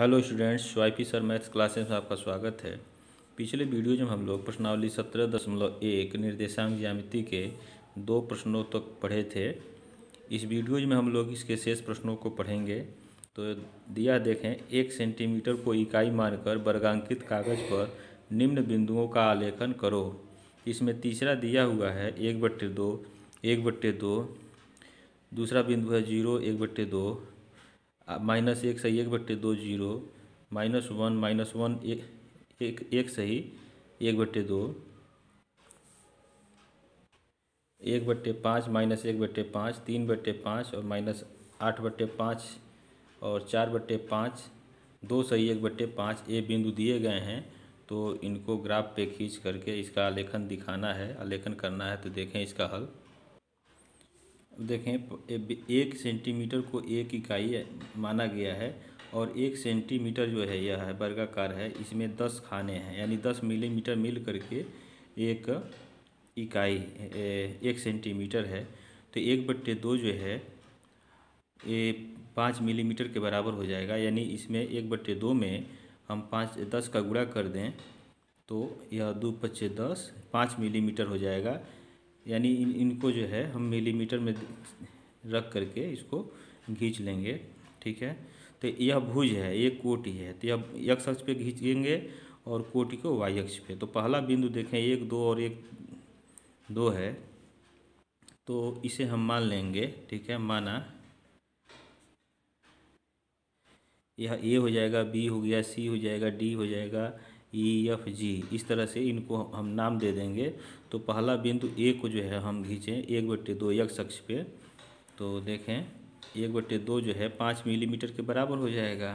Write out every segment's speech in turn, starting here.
Hello students, स्वाइपी sir maths classes में आपका स्वागत है। पिछले वीडियो में हम लोग प्रश्नावली 17.1 निर्देशांक ज्यामिति के 2 प्रश्नों तक पढ़े थे। इस वीडियो में हम लोग इसके शेष प्रश्नों को पढ़ेंगे। तो दिया देखें, 1 सेंटीमीटर को इकाई मानकर वर्गांकित कागज पर निम्न बिंदुओं का आलेखन करो। इसमें तीसरा दिया हुआ है 1/2, 1/2, दूसरा बिंदु है 0, 1/2, -1 सही 1/2, 0, -1, -1, एक सही 1/2, 1/5, -1/5, 3/5 और -8/5 और 4/5, 2 सही 1/5 ये बिंदु दिए गए हैं। तो इनको ग्राफ पे खींच करके इसका आलेखन दिखाना है, आलेखन करना है। तो देखें इसका हल। देखें, 1 सेंटीमीटर को 1 इकाई माना गया है और 1 सेंटीमीटर जो है यह है वर्गाकार है। इसमें 10 खाने हैं, यानी 10 मिलीमीटर मिल करके एक इकाई 1 सेंटीमीटर है। तो 1/2 जो है ये 5 मिलीमीटर के बराबर हो जाएगा। यानी इसमें 1/2 में हम 10 का गुणा कर दें तो यह 2 × 5 = 10, 5 मिलीमीटर हो जाएगा। यानी इनको जो है हम मिलीमीटर में रख करके इसको खींच लेंगे। ठीक है, तो यह भुज है, ये कोटि है। तो यह x अक्ष पे खींचेंगे और कोटि को y अक्ष पे। तो पहला बिंदु देखें 1, 2 और 1, 2 है, तो इसे हम मान लेंगे। ठीक है, माना यह A हो जाएगा, B हो गया, C हो जाएगा, D हो जाएगा, E, F, G। इस तरह से इनको हम नाम दे देंगे। तो पहला बिंदु A को जो है हम खींचें 1/2 x अक्ष पे। तो देखें 1/2 जो है 5 मिलीमीटर के बराबर हो जाएगा।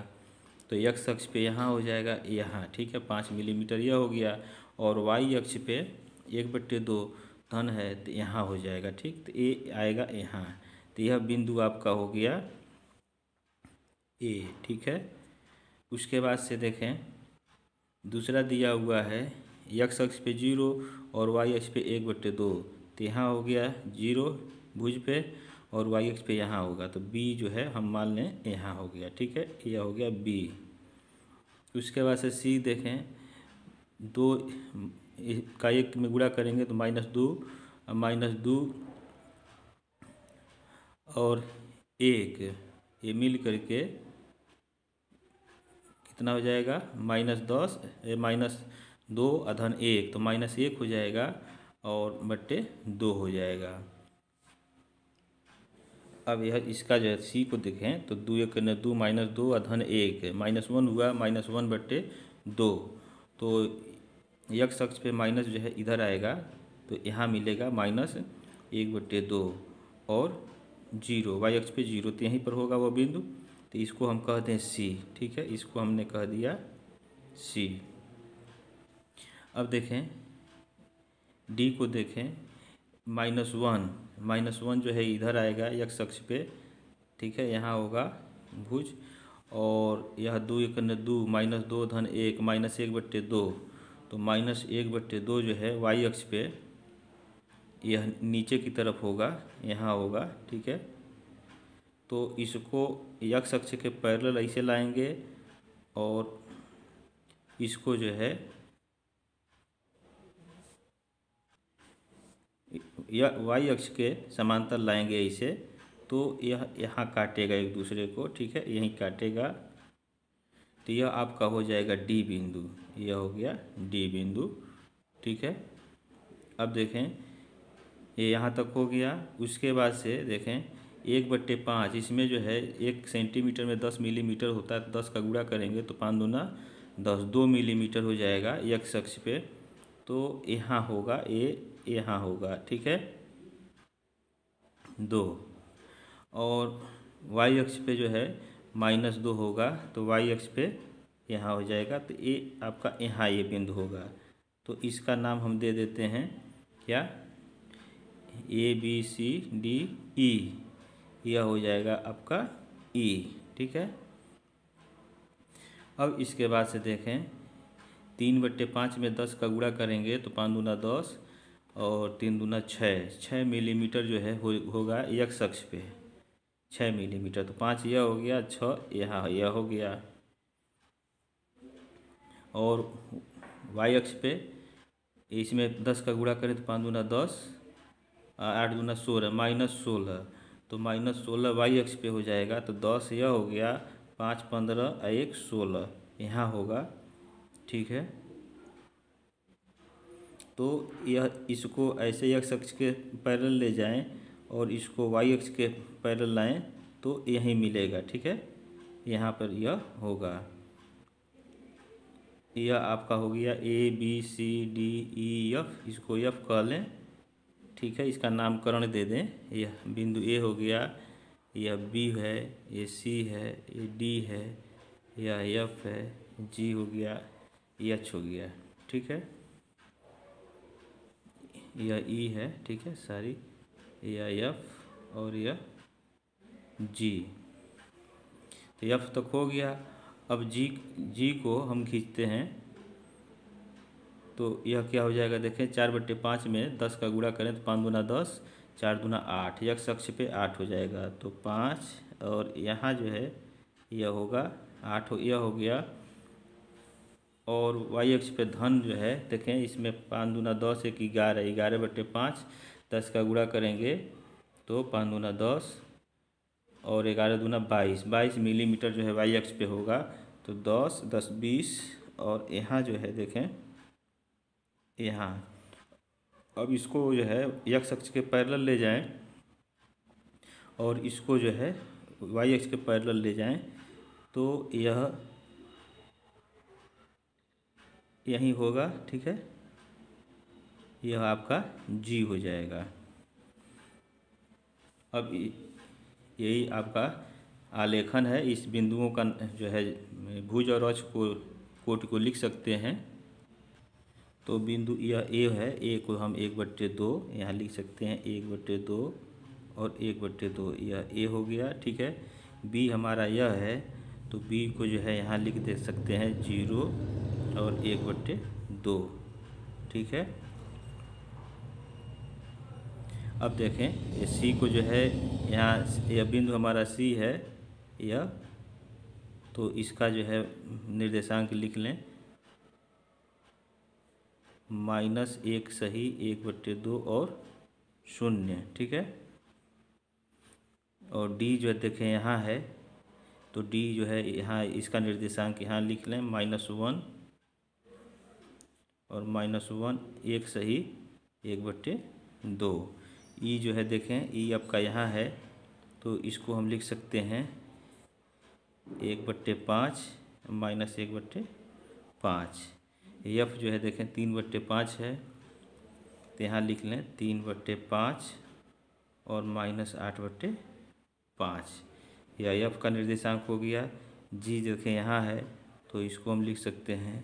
तो x अक्ष पे यहाँ हो जाएगा, यहाँ। ठीक है, 5 मिलीमीटर यह हो गया। और y अक्ष पे 1/2 धन है तो यहाँ हो जाएगा। ठीक, तो ये आएगा यहाँ। तो यह बिंदु आपका हो गया A। ठीक है, उसके बाद से देखें दूसरा दिया हुआ है x अक्ष पे 0 और y अक्ष पे 1/2। तो यहाँ हो गया 0 भुज पे और y अक्ष पे यहाँ होगा। तो b जो है हम मान लें यहाँ हो गया। ठीक है, यह हो गया b। उसके बाद से c देखें, 2 का 1 में गुणा करेंगे तो -2, -2 और 1 ये मिल करके कितना हो जाएगा, -10, -2 अधन 1, तो -1 हो जाएगा और बट्टे 2 हो जाएगा। अब यह इसका जो है सी को देखें तो 2 × 2 -2 अधन 1, -1 हुआ, -1/2। तो x अक्ष पे माइनस जो है इधर आएगा तो यहाँ मिलेगा -1/2 और 0, y अक्ष पे 0, तो यहीं पर होगा वो बिंदु। तो इसको हम कहते हैं C। ठीक है, इसको हमने कह दिया C। अब देखें D को देखें, -1 जो है इधर आएगा x अक्ष पे। ठीक है, यहाँ होगा भुज। और यह 2 × 2 -2 धन 1, -1/2। तो -1/2 जो है y अक्ष पे यह नीचे की तरफ होगा, यहाँ होगा। ठीक है, तो इसको x अक्ष के पैरेलल ऐसे लाएंगे और इसको जो है y अक्ष के समांतर लाएंगे ऐसे। तो यह यहाँ काटेगा एक दूसरे को। ठीक है, यहीं काटेगा। तो यह आपका हो जाएगा D बिंदु। यह हो गया D बिंदु। ठीक है, अब देखें ये यहाँ तक हो गया। उसके बाद से देखें 1/5, इसमें जो है 1 सेंटीमीटर में 10 मिलीमीटर होता है। तो 10 का गुणा करेंगे तो 5 दूना 10, 2 मिलीमीटर हो जाएगा x अक्ष पे। तो यहाँ होगा यहाँ होगा। ठीक है, 2। और y अक्ष पे जो है -2 होगा, तो y अक्ष पे यहाँ हो जाएगा। तो ये आपका यहाँ ये बिंदु होगा। तो इसका नाम हम दे देते हैं क्या, ABCDE। यह हो जाएगा आपका E। ठीक है, अब इसके बाद से देखें 3/5 में 10 का गुणा करेंगे तो 5 दूना 10 और 3 दूना 6 मिलीमीटर जो है होगा x अक्ष पे 6 मिलीमीटर। तो 5 यह हो गया, 6 यहाँ यह हो गया। और वाई अक्ष पे इसमें 10 का गुणा करें तो 5 दूना 10, 8 दूना 16, -16, तो -16 वाई अक्ष पे हो जाएगा। तो 10 यह हो गया, 5 15 1 16 यहाँ होगा, ठीक है। तो यह इसको ऐसे एक्स अक्ष के पैरेलल ले जाएं और इसको वाई अक्ष के पैरेलल लाएं तो यहीं मिलेगा, ठीक है। यहाँ पर यह होगा, यह आपका हो गया A B C D E F, इसको एफ कह लें, ठीक है। इसका नामकरण दे दें, यह बिंदु ए हो गया, यह बी है, ये सी है, ये डी है, यह एफ है, जी हो गया, एच हो गया, ठीक है। यह ई है, ठीक है सारी, यह एफ और यह जी, तो एफ तक हो गया। अब जी को हम खींचते हैं तो यह क्या हो जाएगा, देखें 4/5 में 10 का गुणा करें तो 5 दूना 10, 4 दूना 8, एक्स अक्ष पे 8 हो जाएगा। तो 5 और यहाँ जो है यह होगा 8, यह हो गया। और वाई अक्ष पे धन जो है देखें, इसमें 5 दूना 10, 1 11, 11/5, 10 का गुणा करेंगे तो 5 दूना 10 और 11 दूना 22, 22 मिलीमीटर जो है वाई अक्ष पे होगा। तो 10 10 20 और यहाँ जो है देखें यहाँ, अब इसको जो है एक्स अक्ष के पैरेलल ले जाएं और इसको जो है वाई अक्ष के पैरेलल ले जाएं तो यह यहीं होगा, ठीक है। यह आपका जी हो जाएगा। अब यही आपका आलेखन है। इस बिंदुओं का जो है भुज और अक्ष को कोटि को लिख सकते हैं। तो बिंदु यह ए है, ए को हम 1/2 यहाँ लिख सकते हैं, 1/2 और 1/2, यह ए हो गया, ठीक है। बी हमारा यह है, तो बी को जो है यहाँ लिख दे सकते हैं 0 और 1/2, ठीक है। अब देखें ये सी को जो है यहाँ, यह बिंदु हमारा सी है यह, तो इसका जो है निर्देशांक लिख लें, -1 सही, 1/2 और 0, ठीक है। और डी जो है देखें यहाँ है, तो डी जो है यहाँ, इसका निर्देशांक यहाँ लिख लें, -1 और -1, 1 सही, 1/2। ई जो है देखें, ई आपका यहाँ है, तो इसको हम लिख सकते हैं 1/5 -1/5। एफ जो है देखें 3/5 है, तो यहाँ लिख लें 3/5 और -8/5, यह एफ का निर्देशांक हो गया। जी देखें यहाँ है, तो इसको हम लिख सकते हैं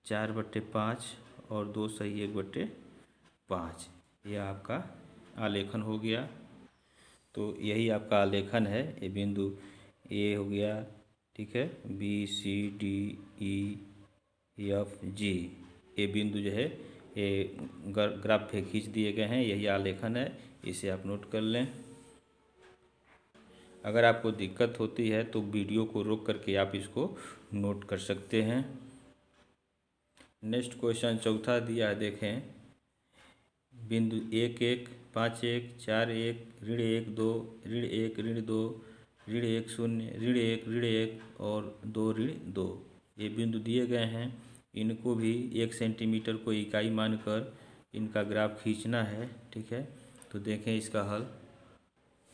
4/5 और 2 सही 1/5, यह आपका आलेखन हो गया। तो यही आपका आलेखन है। ये बिंदु ए हो गया, ठीक है, B C D E F G, ये बिंदु जो है ये ग्राफ पे खींच दिए गए हैं, यही आलेखन है, इसे आप नोट कर लें। अगर आपको दिक्कत होती है तो वीडियो को रोक करके आप इसको नोट कर सकते हैं। नेक्स्ट क्वेश्चन चौथा दिया है, देखें बिंदु 1 1 5 1 4 1 -1 2 -1 -2 -1 0 -1 -1 और 2 -2, ये बिंदु दिए गए हैं। इनको भी 1 सेंटीमीटर को इकाई मानकर इनका ग्राफ खींचना है, ठीक है। तो देखें इसका हल,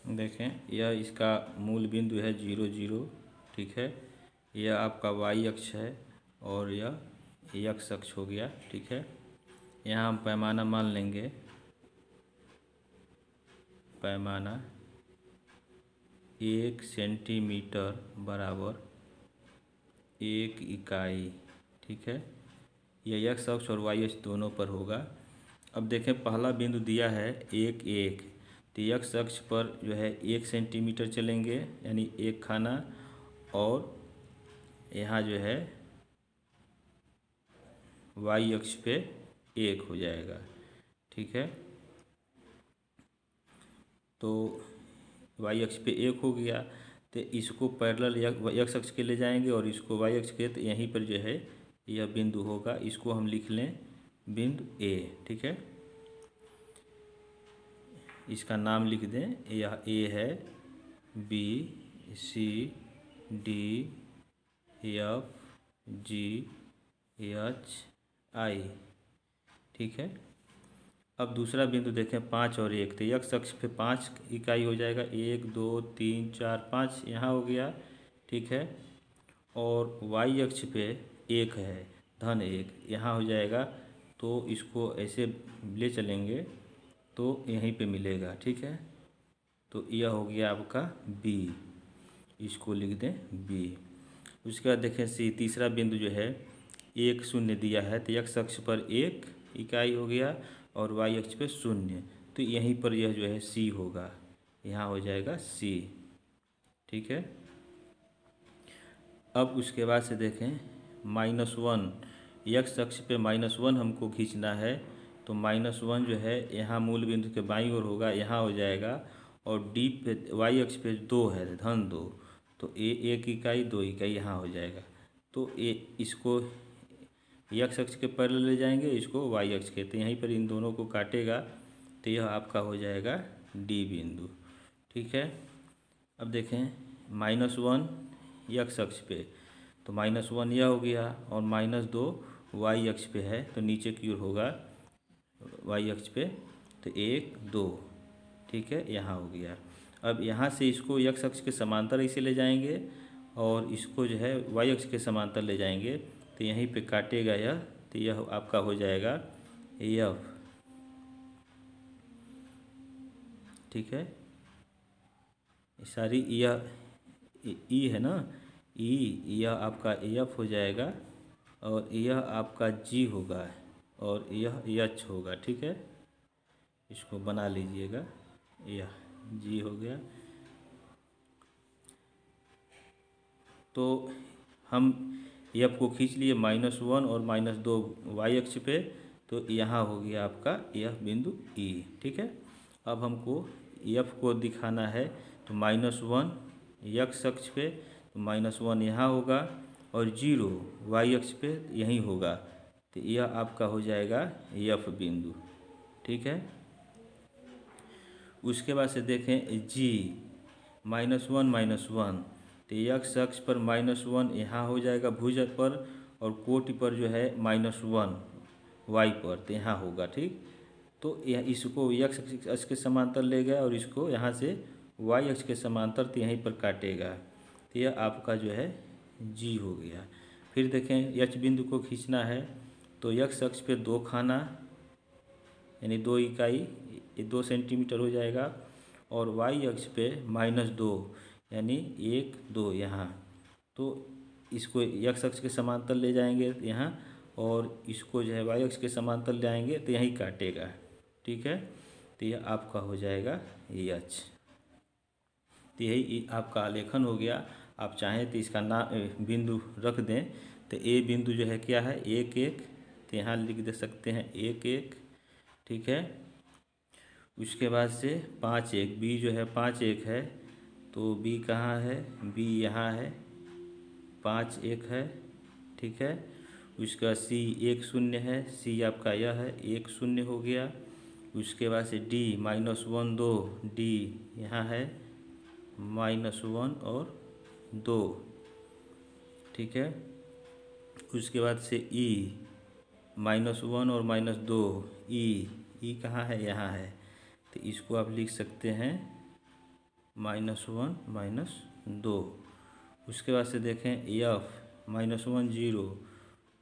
देखें यह इसका मूल बिंदु है 0 0, ठीक है। यह आपका वाई अक्ष है और यह एक्स अक्ष हो गया, ठीक है। यहाँ हम पैमाना मान लेंगे, पैमाना 1 सेंटीमीटर बराबर 1 इकाई, ठीक है। यह एक्स अक्ष और वाई अक्ष दोनों पर होगा। अब देखें पहला बिंदु दिया है 1 1, तो एक्स अक्ष पर जो है 1 सेंटीमीटर चलेंगे, यानी 1 खाना, और यहाँ जो है वाई अक्ष पे 1 हो जाएगा, ठीक है। तो वाई अक्ष पे 1 हो गया, तो इसको पैरेलल एक्स अक्ष के ले जाएंगे और इसको वाई अक्ष के, तो यहीं पर जो है यह बिंदु होगा, इसको हम लिख लें बिंदु ए। ठीक है, इसका नाम लिख दें, यह ए है, B C D F G H I. ठीक है, अब दूसरा बिंदु देखें 5 और 1, तो x अक्ष पे 5 इकाई हो जाएगा, 1 2 3 4 5 यहाँ हो गया। ठीक है, और y अक्ष पे 1 है, धन 1 यहाँ हो जाएगा, तो इसको ऐसे ले चलेंगे तो यहीं पे मिलेगा। ठीक है, तो यह हो गया आपका b, इसको लिख दें b। उसके बाद देखें सी, तीसरा बिंदु जो है 1 0 दिया है, तो x अक्ष पर 1 इकाई हो गया और y अक्ष पे 0, तो यहीं पर यह जो है c होगा, यहाँ हो जाएगा c। ठीक है, अब उसके बाद से देखें -1, x अक्ष पे -1 हमको खींचना है, तो -1 जो है यहाँ मूल बिंदु के बाईं ओर होगा, यहाँ हो जाएगा, और d पे y अक्ष पे 2 है, धन 2, तो a 1 इकाई 2 इकाई यहाँ हो जाएगा। तो इसको x अक्ष के पैरेलल ले जाएंगे, इसको y अक्ष के, तो यहीं पर इन दोनों को काटेगा, तो यह आपका हो जाएगा d बिंदु। ठीक है, अब देखें -1 x अक्ष पे, तो -1 यह हो गया, और -2 y अक्ष पे है, तो नीचे की ओर होगा y अक्ष पे, तो 1 2। ठीक है, यहाँ हो गया। अब यहाँ से इसको x अक्ष के समांतर इसे ले जाएंगे, और इसको जो है y अक्ष के समांतर ले जाएंगे, तो यहीं पे काटेगा यह, तो यह आपका हो जाएगा f। ठीक है, सारी यह ई है ना, ई, यह आपका एफ हो जाएगा, और यह आपका जी होगा, और यह एच होगा। ठीक है, इसको बना लीजिएगा, यह जी हो गया। तो हम एफ को खींच लिए -1 और -2 y अक्ष पे, तो यहाँ हो गया आपका यह बिंदु ई। ठीक है, अब हमको एफ को दिखाना है, तो -1 x अक्ष पे, तो -1 यहाँ होगा, और 0 y अक्ष पे यहीं होगा, तो यह आपका हो जाएगा एफ बिंदु। ठीक है, उसके बाद से देखें जी, -1 तो x अक्ष पर -1 यहाँ हो जाएगा भुजा पर, और कोटि पर जो है -1 y पर, तो यहाँ होगा। ठीक, तो यह इसको x अक्ष के समांतर ले गया, और इसको यहाँ से y अक्ष के समांतर, तो यहीं पर काटेगा, तो यह आपका जो है g हो गया। फिर देखें h बिंदु को खींचना है, तो x अक्ष पे 2 खाना, यानी 2 इकाई, 2 सेंटीमीटर हो जाएगा, और y अक्ष पे -2 यानी 1 2 यहाँ, तो इसको x अक्ष के समांतर ले जाएंगे यहाँ, और इसको जो है y अक्ष के समांतर ले आएंगे, तो यहीं काटेगा। ठीक है, तो यह आपका हो जाएगा एच। तो यही आपका आलेखन हो गया। आप चाहें तो इसका नाम बिंदु रख दें, तो ए बिंदु जो है क्या है 1 1, तो यहाँ लिख दे सकते हैं 1 1। ठीक है, उसके बाद से 5 1, बी जो है 5 1 है, तो बी कहाँ है, बी यहाँ है, 5 1 है। ठीक है, उसके बाद सी 1 0 है, सी आपका यह है 1 0 हो गया। उसके बाद से डी -1 2, डी यहाँ है -1 और 2। ठीक है, उसके बाद से ई -1 और -2, ई कहाँ है, यहाँ है, तो इसको आप लिख सकते हैं -1 -2। उसके बाद से देखें एफ -1 0,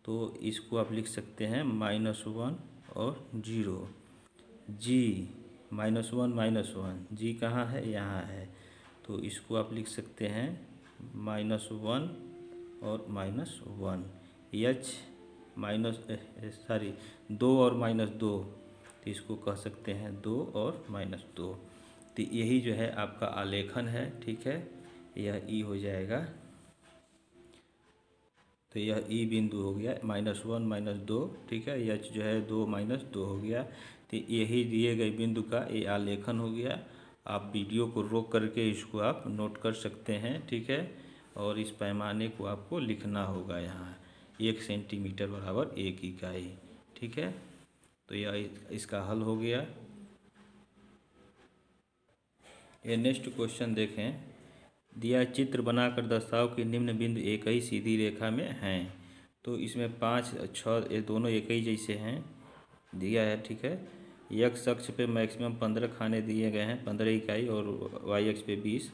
तो इसको आप लिख सकते हैं -1 और 0। जी -1 जी कहाँ है, यहाँ है, तो इसको आप लिख सकते हैं -1 और -1। एच 2 और -2, तो इसको कह सकते हैं 2 और -2। तो यही जो है आपका आलेखन है। ठीक है, यह ई हो जाएगा, तो यह ई बिंदु हो गया -1 -2। ठीक है, एच जो है 2 -2 हो गया, तो यही दिए गए बिंदु का ये आलेखन हो गया। आप वीडियो को रोक करके इसको आप नोट कर सकते हैं। ठीक है, और इस पैमाने को आपको लिखना होगा यहाँ। 1 सेंटीमीटर बराबर 1 इकाई। ठीक है, तो यह इसका हल हो गया। ये नेक्स्ट क्वेश्चन देखें, दिया चित्र बनाकर दर्शाओ कि निम्न बिंदु एक ही सीधी रेखा में हैं। तो इसमें 5, 6 ये दोनों एक ही जैसे हैं दिया है। ठीक है, एक्स अक्ष पे मैक्सिमम 15 खाने दिए गए हैं, 15 इकाई, और वाई अक्ष पे 20।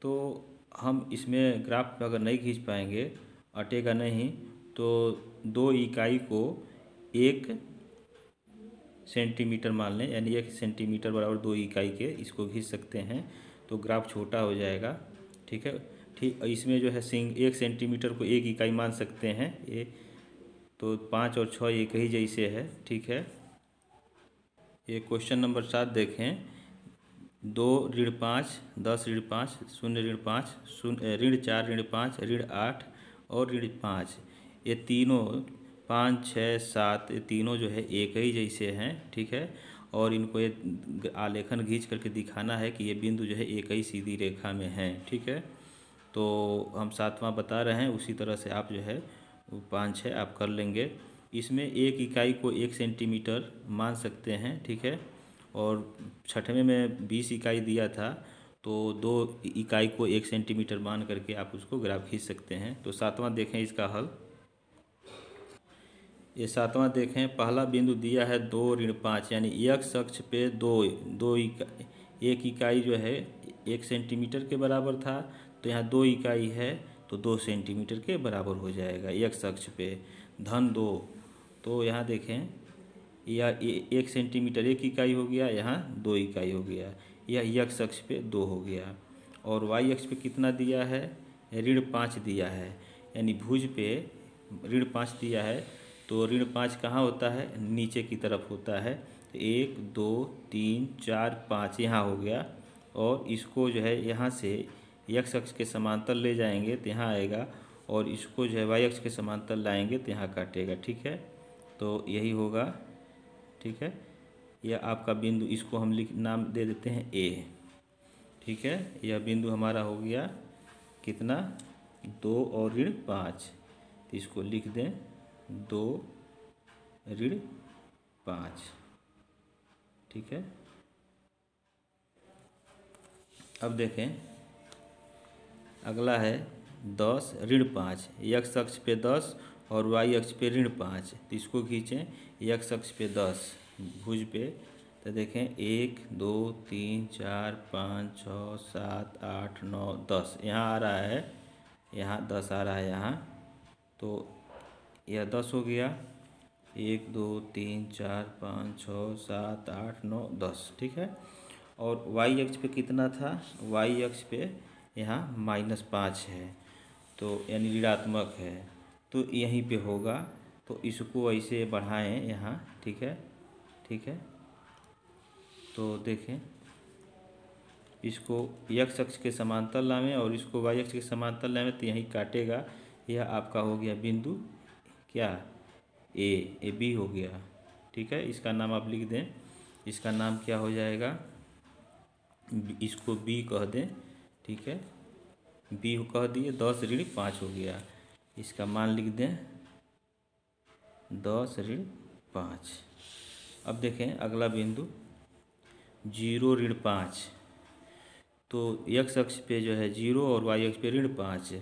तो हम इसमें ग्राफ अगर नहीं खींच पाएंगे, अटेगा नहीं, तो 2 इकाई को 1 सेंटीमीटर मान लें, यानी 1 सेंटीमीटर बराबर 2 इकाई के इसको खींच सकते हैं, तो ग्राफ छोटा हो जाएगा। ठीक है, ठीक, इसमें जो है 1 सेंटीमीटर को 1 इकाई मान सकते हैं ये, तो 5 और 6 एक ही जैसे है। ठीक है, ये क्वेश्चन नंबर 7 देखें, 2 ऋण 5, 10 ऋण 5, 0 ऋण 5, 0 ऋण 4 ऋण 5, ऋण 8 और ऋण 5, ये तीनों 5, 6, 7 ये तीनों जो है एक ही जैसे हैं। ठीक है, और इनको ये आलेखन खींच करके दिखाना है कि ये बिंदु जो है एक ही सीधी रेखा में हैं। ठीक है, तो हम 7वां बता रहे हैं, उसी तरह से आप जो है 5, 6 आप कर लेंगे। इसमें 1 इकाई को 1 सेंटीमीटर मान सकते हैं। ठीक है, और 6वें में 20 इकाई दिया था, तो 2 इकाई को 1 सेंटीमीटर मान करके आप उसको ग्राफ खींच सकते हैं। तो 7वां देखें इसका हल। ये 7वां देखें, पहला बिंदु दिया है 2 ऋण 5, यानी एक्स अक्ष पे 1 इकाई जो है 1 सेंटीमीटर के बराबर था, तो यहाँ 2 इकाई है तो 2 सेंटीमीटर के बराबर हो जाएगा एक्स अक्ष पे, धन 2। तो यहाँ देखें, यह 1 सेंटीमीटर 1 इकाई हो गया, यहाँ 2 इकाई हो गया, यह एक्स अक्ष पे 2 हो गया। और वाई अक्ष पे कितना दिया है, ऋण 5 दिया है, यानी भुज पे ऋण 5 दिया है, तो ऋण 5 कहाँ होता है, नीचे की तरफ होता है। तो 1, 2, 3, 4, 5 यहाँ हो गया, और इसको जो है यहाँ से एक्स अक्ष के समांतर ले जाएंगे तो यहाँ आएगा, और इसको जो है वाई अक्ष के समांतर लाएंगे तो यहाँ काटेगा। ठीक है, तो यही होगा। ठीक है, यह आपका बिंदु, इसको हम नाम दे देते हैं ए। ठीक है, यह बिंदु हमारा हो गया कितना, 2 और ऋण 5, तो इसको लिख दें 2 ऋण 5। ठीक है, अब देखें अगला है 10 ऋण 5, एक्स अक्ष पे 10 और वाई अक्ष पे ऋण 5, तो इसको खींचें एक्स अक्ष पे 10 भुज पे, तो देखें 1, 2, 3, 4, 5, 6, 7, 8, 9, 10 यहाँ आ रहा है, यहाँ 10 आ रहा है यहाँ, तो यह 10 हो गया। 1, 2, 3, 4, 5, 6, 7, 8, 9, 10। ठीक है, और वाई अक्ष पे कितना था, वाई अक्ष पे यहाँ -5 है, तो यानी ऋणात्मक है, तो यहीं पे होगा, तो इसको ऐसे बढ़ाएं यहाँ। ठीक है, ठीक है, तो देखें इसको एक्स अक्ष के समांतर लावें और इसको वाई अक्ष के समांतर लावें, तो यहीं काटेगा। यह आपका हो गया बिंदु क्या, ए बी हो गया। ठीक है, इसका नाम आप लिख दें, इसका नाम क्या हो जाएगा, इसको बी कह दें। ठीक है, बी कह दिए, 10 ऋण 5 हो गया, इसका मान लिख दें 10 ऋण 5। अब देखें अगला बिंदु 0 ऋण 5, तो एक्स अक्ष पे जो है 0 और वाई अक्ष पे ऋण 5,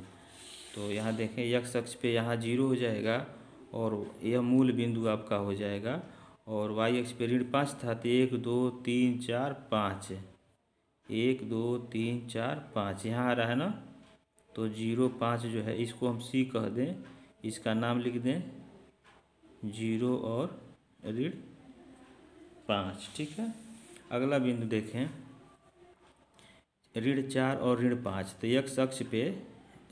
तो यहाँ देखें एक्स अक्ष पे यहाँ 0 हो जाएगा और यह मूल बिंदु आपका हो जाएगा, और वाई अक्ष पे ऋण 5 था, तो 1, 2, 3, 4, 5, 1, 2, 3, 4, 5 यहाँ आ रहा है ना, तो 0, 5 जो है इसको हम सी कह दें, इसका नाम लिख दें 0 और ऋण 5। ठीक है, अगला बिंदु देखें ऋण 4 और ऋण 5, तो एक्स अक्ष पे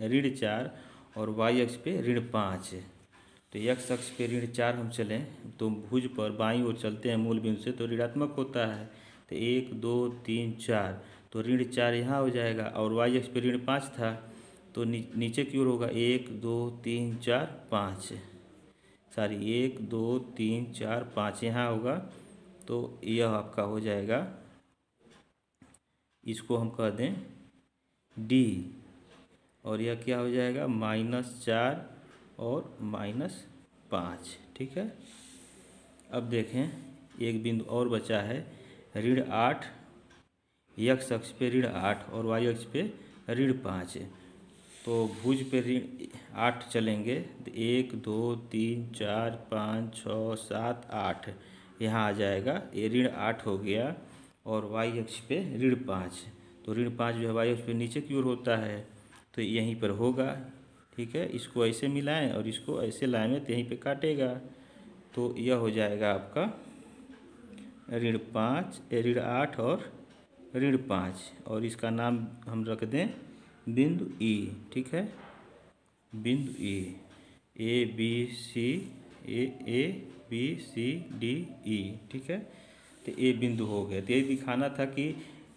ऋण 4 और वाई अक्ष पे ऋण 5, तो एक्स अक्ष पे ऋण 4 हम चलें तो भुज पर बाईं ओर चलते हैं मूल बिंदु से, तो ऋणात्मक होता है, तो 1, 2, 3, 4, तो ऋण 4 यहाँ हो जाएगा, और वाई अक्ष पे ऋण 5 था, तो नीचे की ओर होगा 1, 2, 3, 4, 5, सॉरी 1, 2, 3, 4, 5 यहाँ होगा, तो यह आपका हो जाएगा, इसको हम कह दें डी, और यह क्या हो जाएगा -4 और -5। ठीक है। अब देखें एक बिंदु और बचा है, ऋण 8, x अक्ष पे ऋण 8 और y अक्ष पे ऋण 5। तो भुज पे ऋण 8 चलेंगे तो 1 2 3 4 5 6 7 8 यहाँ आ जाएगा, ये ऋण 8 हो गया। और y अक्ष पे ऋण 5, तो ऋण 5 जो है y अक्ष पे नीचे की ओर होता है तो यहीं पर होगा। ठीक है, इसको ऐसे मिलाएं और इसको ऐसे लाएंगे तो यहीं पे काटेगा, तो यह हो जाएगा आपका ऋण 5, ऋण 8 और ऋण 5, और इसका नाम हम रख दें बिंदु ई। ठीक है, बिंदु ई, ए बी सी डी ई। ठीक है, तो ये बिंदु हो गया। तो ये दिखाना था कि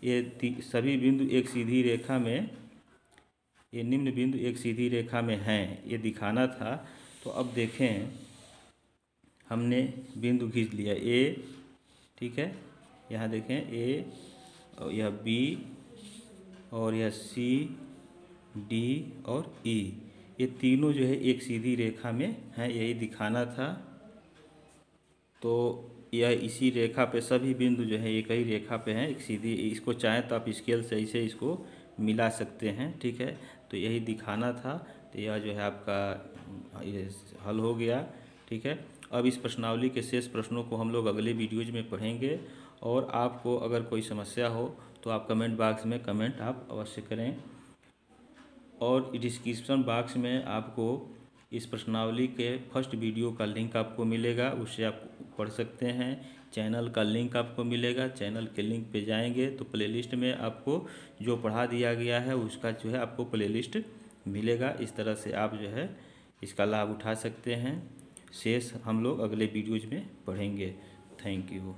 ये सभी बिंदु एक सीधी रेखा में, ये निम्न बिंदु एक सीधी रेखा में हैं, ये दिखाना था। तो अब देखें हमने बिंदु खींच लिया ए। ठीक है, यहाँ देखें ए और यह बी और यह सी डी और ई, ये तीनों जो है एक सीधी रेखा में हैं, यही दिखाना था। तो यह इसी रेखा पे सभी बिंदु जो है एक ही रेखा पे हैं, एक सीधी। इसको चाहें तो आप स्केल से इसे इसको मिला सकते हैं। ठीक है, तो यही दिखाना था। तो यह जो है आपका ये हल हो गया। ठीक है, अब इस प्रश्नावली के शेष प्रश्नों को हम लोग अगले वीडियोज में पढ़ेंगे। और आपको अगर कोई समस्या हो तो आप कमेंट बॉक्स में कमेंट आप अवश्य करें, और डिस्क्रिप्शन बॉक्स में आपको इस प्रश्नावली के फर्स्ट वीडियो का लिंक आपको मिलेगा, उससे आप पढ़ सकते हैं। चैनल का लिंक आपको मिलेगा, चैनल के लिंक पे जाएंगे तो प्लेलिस्ट में आपको जो पढ़ा दिया गया है उसका जो है आपको प्लेलिस्ट मिलेगा। इस तरह से आप जो है इसका लाभ उठा सकते हैं। शेष हम लोग अगले वीडियोज में पढ़ेंगे। Thank you.